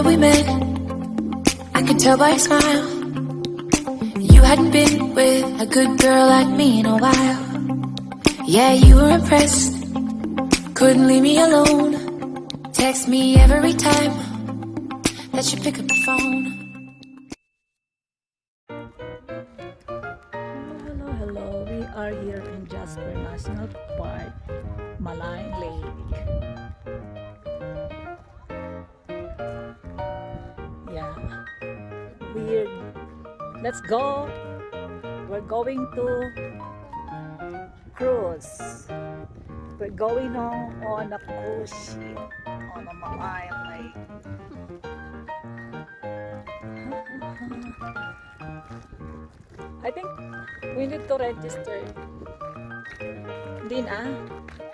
that we met, I could tell by your smile. You hadn't been with a good girl like me in a while. Yeah, you were impressed, couldn't leave me alone. Text me every time that you pick up the phone. Hello. We are here in Jasper National Park, Maligne Lake. Yeah, let's go. We're going to cruise. We're going on a cruise ship on a Maligne Lake. I think we need to register. Hindi na?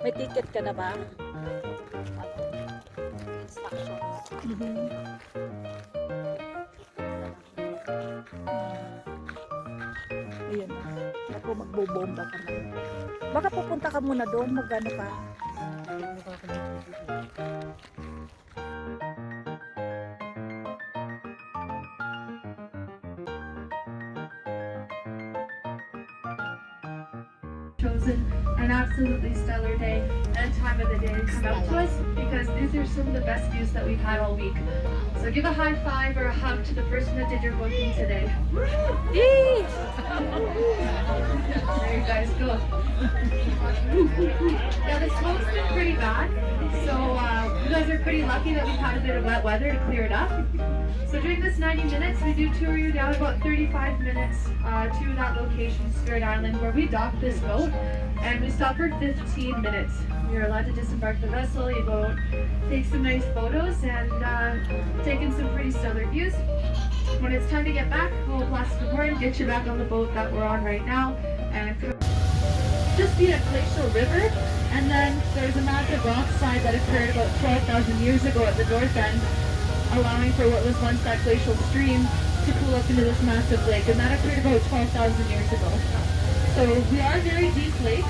May ticket ka na ba? Instructions. Ayun na. Ako magbobomba ka na. Baka pupunta ka muna doon. Magano ka? Chosen an absolutely stellar day and time of the day to come out to us, because these are some of the best views that we've had all week. So give a high five or a hug to the person that did your booking today. There you guys go. Yeah, the smoke's been pretty bad, so you guys are pretty lucky that we've had a bit of wet weather to clear it up. So during this 90 minutes, we do tour you down about 35 minutes to that location, Spirit Island, where we dock this boat, and we stop for 15 minutes. You're allowed to disembark the vessel, you go take some nice photos, and take in some pretty stellar views. When it's time to get back, we'll blast the horn, get you back on the boat that we're on right now, and just be a glacial river. And then there's a massive rock slide that occurred about 12,000 years ago at the north end, allowing for what was once that glacial stream to pool up into this massive lake, and that occurred about 12,000 years ago. So we are a very deep lake.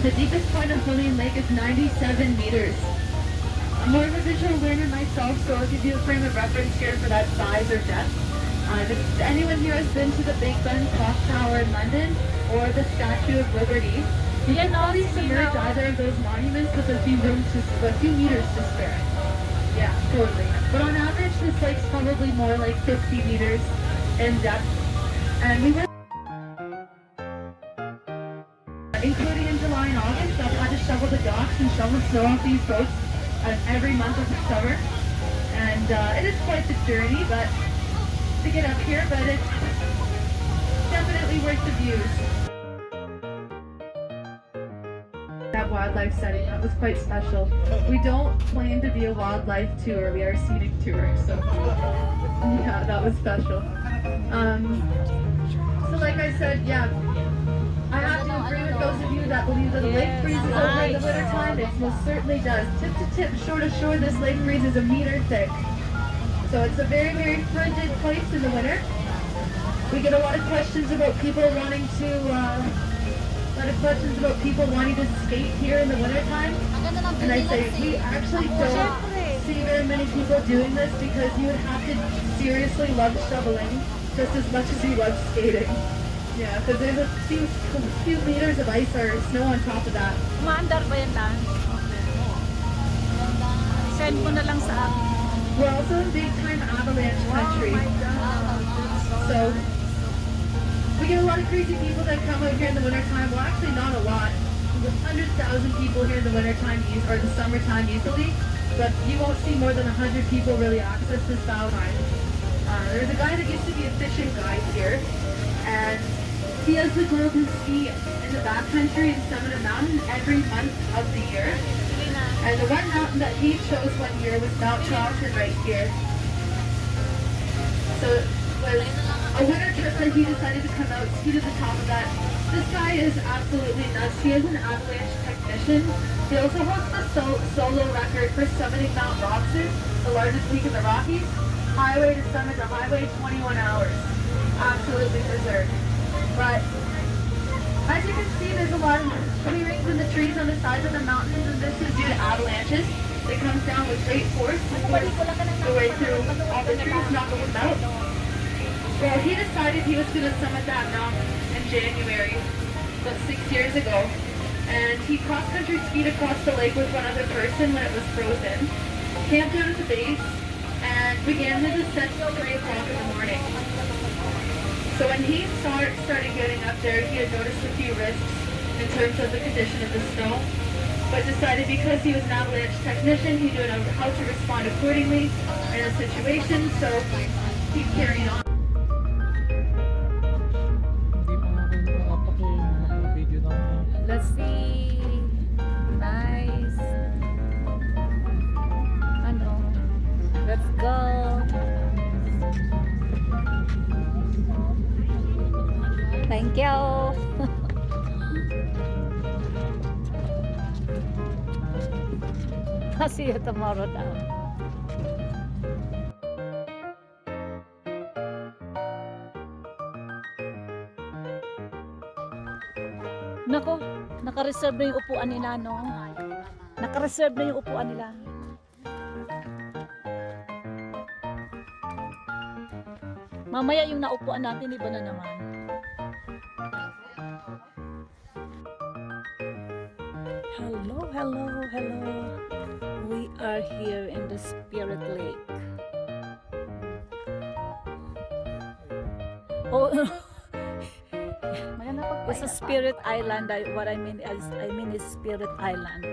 The deepest point of Maligne Lake is 97 meters. I'm more of a visual learner myself, so I'll give you a frame of reference here for that size or depth. If anyone here has been to the Big Ben Clock Tower in London or the Statue of Liberty, you can probably submerge either of those monuments with a few meters to spare. Yeah, totally. But on average, this lake's probably more like 50 meters in depth. And we went, including in July and August, I've had to shovel the docks and shovel snow off these boats every month of the summer. And it is quite the journey, but to get up here, but it's definitely worth the views. That wildlife setting, that was quite special. We don't claim to be a wildlife tour, we are a scenic tour, so yeah, that was special. So like I said, yeah, I have to agree with those of you that believe that the lake freezes over in the winter time. It most certainly does. Tip to tip, shore to shore, this lake freezes a meter thick. So it's a very, very frigid place in the winter. We get a lot of questions about people wanting to skate here in the wintertime. And I say, we actually don't see very many people doing this, because you would have to seriously love shoveling just as much as you love skating. Yeah, because there's a few meters of ice or snow on top of that. Maandar ba yan lang? Send mo na lang sa akin. We're also in big time avalanche country. So we get a lot of crazy people that come out here in the wintertime. Well, actually not a lot. There's 100,000 people here in the wintertime or the summertime easily, but you won't see more than 100 people really access this bow time. There's a guy that used to be a fishing guide here, and he has the golden ski in the backcountry and summit a mountain every month of the year. And the one mountain that he chose one year was Mount Charlton right here. So it was a winter trip that he decided to come out, ski to the top of that. This guy is absolutely nuts. He is an avalanche technician. He also holds the solo record for summiting Mount Robson, the largest peak in the Rockies. Highway to summit the highway, 21 hours. Absolutely berserk. But as you can see, there's a lot of tree rings in the trees on the sides of the mountains, and this is due to avalanches. that comes down with great force and force the way through all the trees, knocking them out. Well, he decided he was going to summit that mountain in January, about 6 years ago. And he cross-country skied across the lake with one other person when it was frozen, camped out at the base, and began his ascent at 3 o'clock in the morning. So when he started getting up there, he had noticed a few risks in terms of the condition of the snow, but decided because he was an avalanche technician, he knew how to respond accordingly in a situation, so he carried on. Let's see. Nice. Ano? Let's go. Thank you. I'll see you tomorrow now. Nako, naka-reserve na yung upuan nila, no? Naka-reserve na yung upuan nila. Mamaya yung naupuan natin, iba na naman. Hello, hello, hello. We are here in the Spirit Lake. Oh, it's a Spirit Island. What I mean is Spirit Island.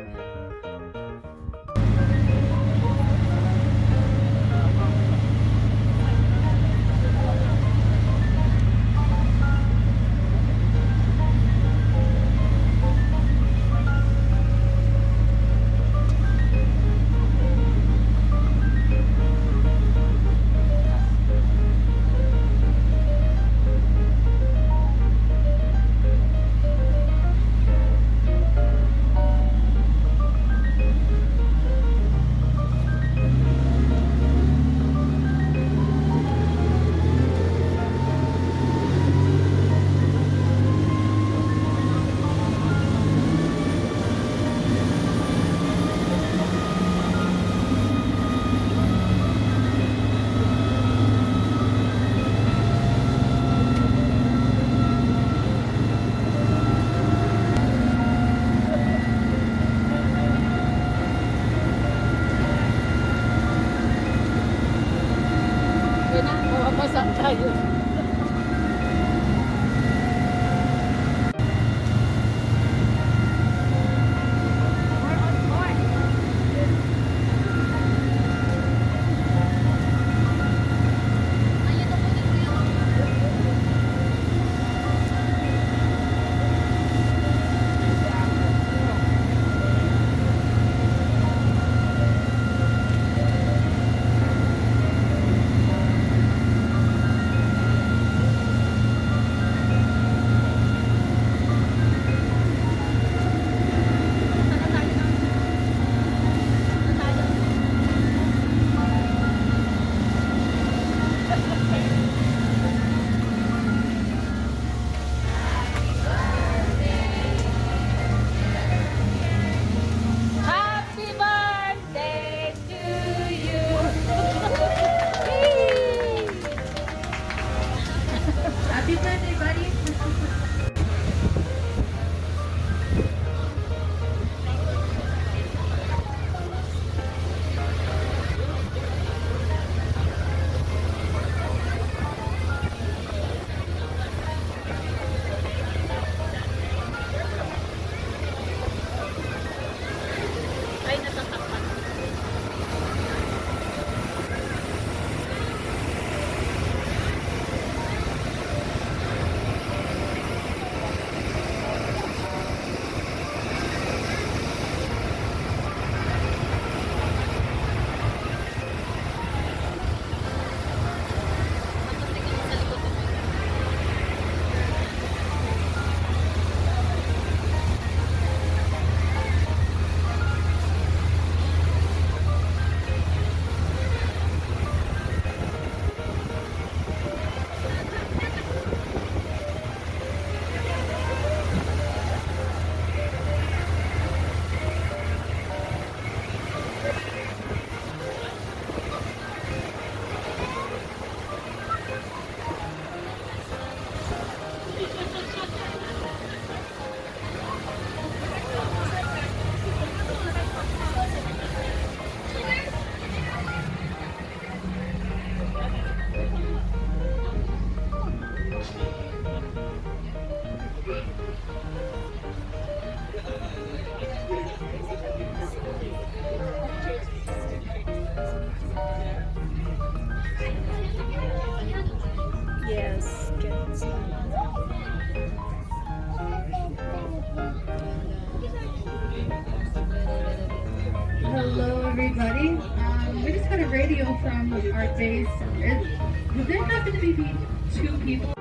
everybody. We just got a radio from our base. There happen to be two people.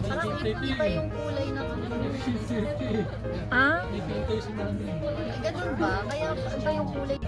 Parang iba yung kulay ng ano. Ah? Ganun ba? Kaya iba yung kulay.